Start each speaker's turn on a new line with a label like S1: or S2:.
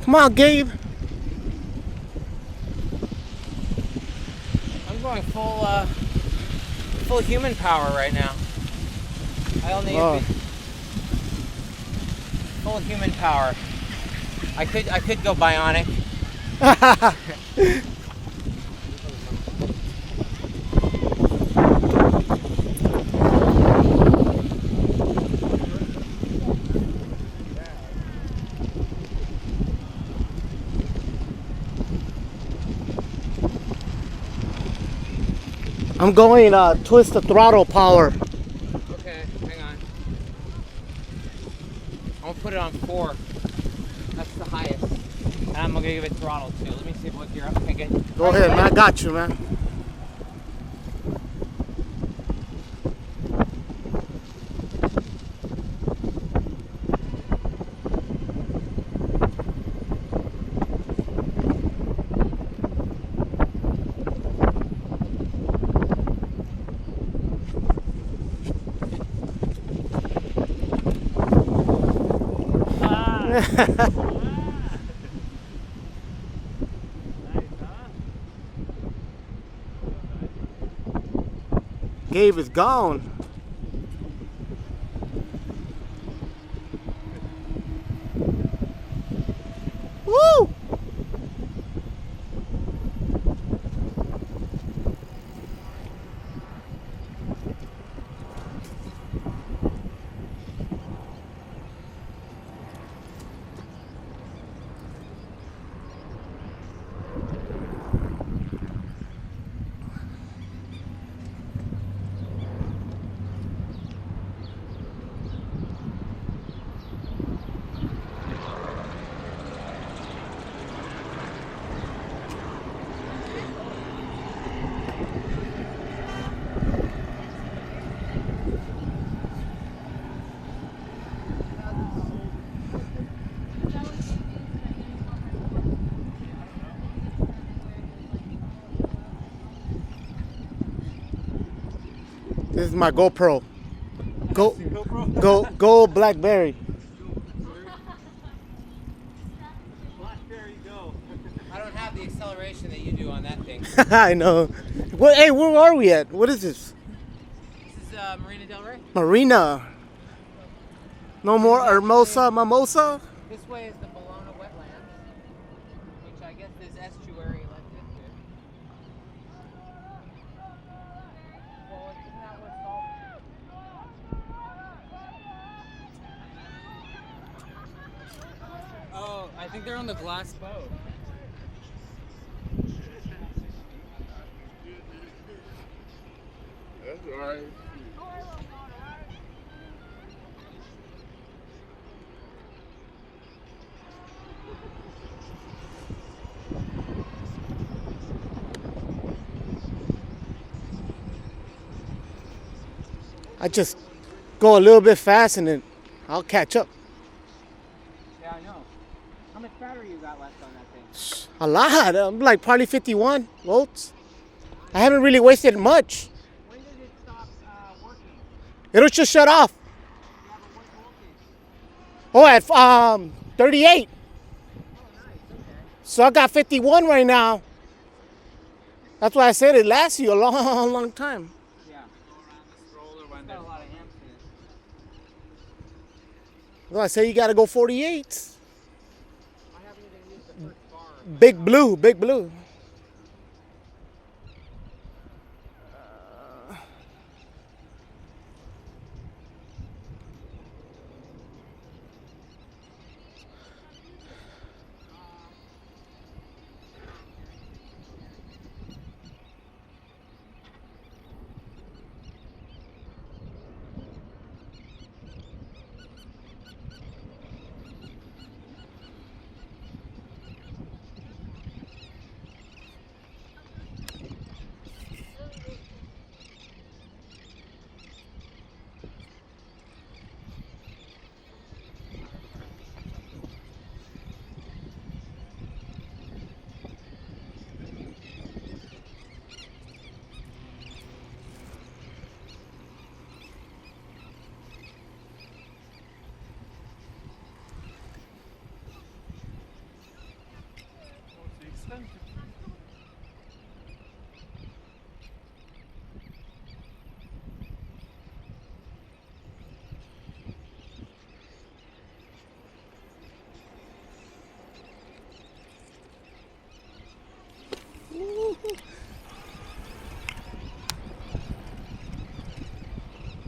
S1: Come on, Gabe.
S2: I'm going full human power right now. I only full human power. I could go bionic.
S1: I'm going twist the throttle power.
S2: Okay, hang on. I'm gonna put it on 4. That's the highest. And I'm gonna give it throttle too. Let me see what gear up. Okay, good.
S1: Go ahead, man. I got you, man. Gabe is gone. Woo! This is my GoPro. Go Blackberry.
S2: Blackberry go. I don't have the acceleration that you do on that thing.
S1: I know. Well, hey, where are we at? What is this?
S2: This is Marina Del Rey.
S1: Marina. No more Hermosa Mimosa?
S2: This way is the Bologna wetlands, which I guess this estuary lets into. Well, isn't that where salt? Oh, I think they're on the glass boat.
S3: That's all right.
S1: I just go a little bit fast and then I'll catch up.
S2: Yeah, I know. How much battery you got left on that thing?
S1: A lot. I'm like probably 51 volts. I haven't really wasted much.
S2: When did it stop working?
S1: It'll just shut off.
S2: Yeah, but what voltage?
S1: Oh, at 38.
S2: Oh, nice. Okay.
S1: So I got 51 right now. That's why I said it lasts you a long, long time.
S2: Yeah. Go around the stroller when there's a lot of amps in it.
S1: Well, I say you got to go 48.
S2: I haven't even used the first bar.
S1: Big blue, big blue.
S2: to